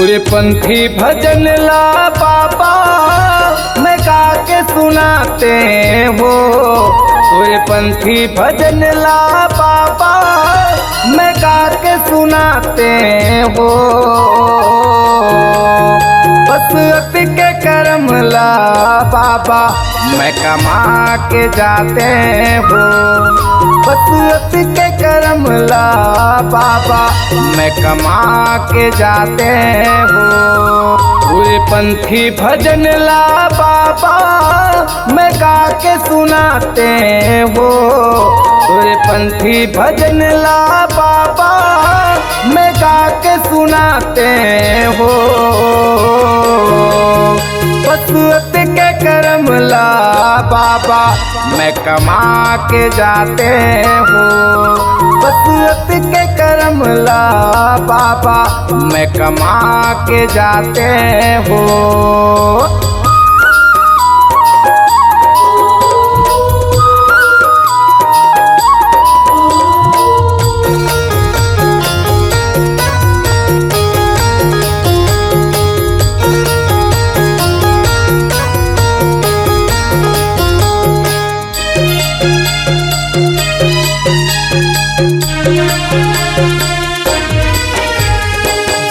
पूरे पंथी भजन ला बाबा मैं गा के सुनाते हो। पूरे पंथी भजन ला बाबा मैं गा के सुनाते हो। बसअत के करम ला बाबा मैं कमा के जाते हो। बसअत के करम ला बाबा मैं कमा के जाते हो। पूरे पंथी भजन ला बाबा मैं गा के सुनाते हो। पूरे पंथी भजन ला बाबा मैं गा के सुनाते हो। बसअत के करम ला बाबा मैं कमा के जाते हो। बसअत के करम ला बाबा मैं कमा के जाते हो।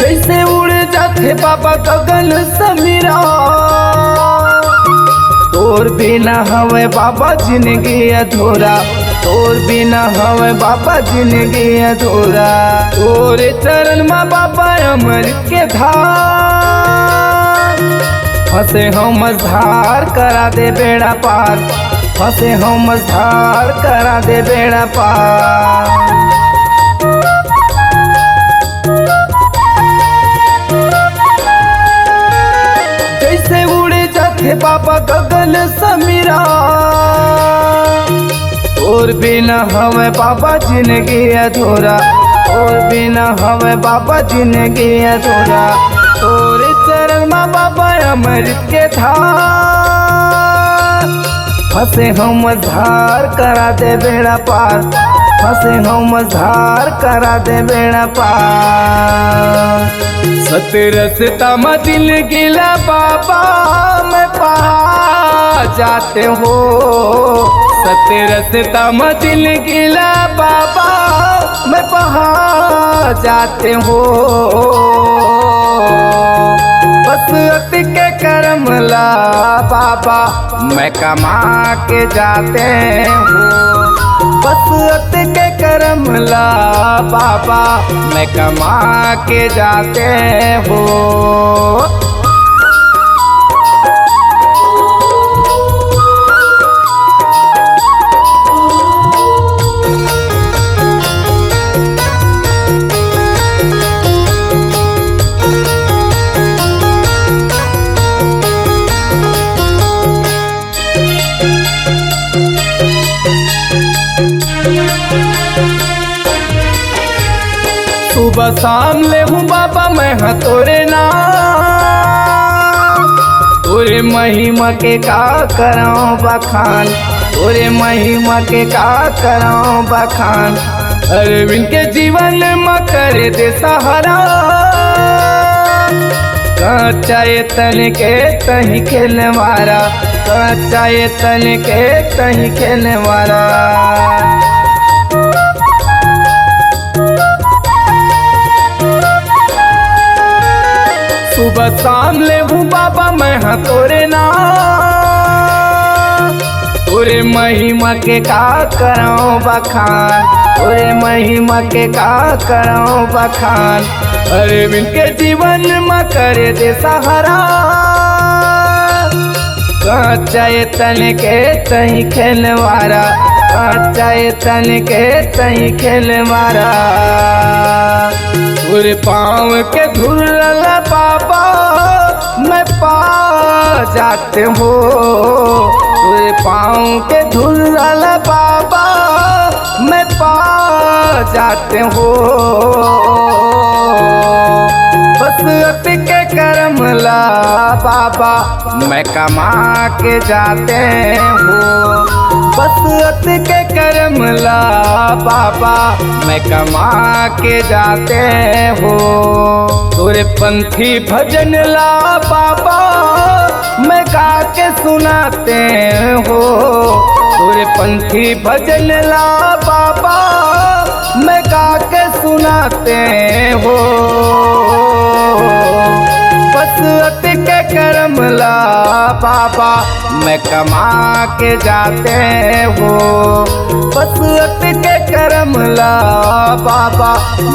जैसे उड़ जाते बाबा गगन समीरा, तोर बिना हवे बाबा जिंदगी अधूरा। तोर बिना हवे बाबा जिंदगी अधूरा। तोरे चरण में बाबा अमृत के धार। फंसे हम मझधार करा दे बेड़ा पार। फंसे हम मझधार करा दे बेड़ा पार। जैसे उड़े जाते बाबा गगन समीरा, तोर बिना हमें बाबा जिंदगी अधूरा। तोर बिना हमें बाबा जिंदगी अधूरा। तोरे चरण में बाबा अमृत के धार। फंसे हम मझधार करा दे बेड़ा पार। फंसे हम मझधार करा दे बेड़ा पार। सतरसता में दिल गिला बाबा मैं पा जाते हो। सतरसता में दिल गिला बाबा मैं पहा जाते हो। बसअत के करम ला बाबा मैं कमा के जाते हो। बसअत के करम ला बाबा मैं कमा के जाते हो। सुबह शाम ले हूँ बाबा मैं हाँ तोरे नाम। तोरे महिमा के का कराऊं बखान। तोरे महिमा के का कराऊं बखान। अरविंद के जीवन में करे दे सहारा। कच्चा ये तन के तही खेलने वाला। कच्चा ये तन के तही खेलने वाला। सुबह शाम ले हूँ बाबा मैं हाँ तोरे नाम। तोरे महिमा के का कराऊं बखान। तोरे महिमा के का कराऊं बखान। अरविंद के जीवन में करे दे सहारा। कच्चा ये तन के तही खेलने वाला। कच्चा ये तन के तही खेलने वाला। पूरे पाँव के धूल बाबा मैं पा जाते हो। पूरे पाँव के धूल बाबा मैं पा जाते हो। बसअत के करम ला बाबा मैं कमा के जाते हो। बसअत के कर्म ला बाबा मैं कमा के जाते हो। तोरे पंथी भजन ला बाबा मैं गा के सुनाते हो। तोरे पंथी भजन ला बाबा मैं गा के सुनाते हो। बसअत के कर्म ला बाबा मैं कमा के जाते हो। बसअत के कर्म ला बाबा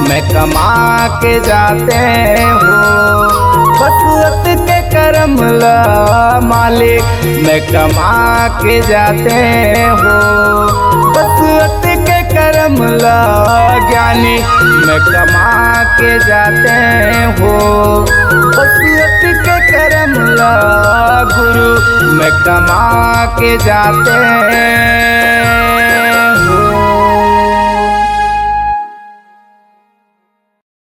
मैं कमा के जाते हो। बसअत के कर्म ला मालिक मैं कमा के जाते हो। बसअत के कर्म ला ज्ञानी मैं कमा के जाते हो। बसअत के कर्म ला गुरु मैं कमा के जाते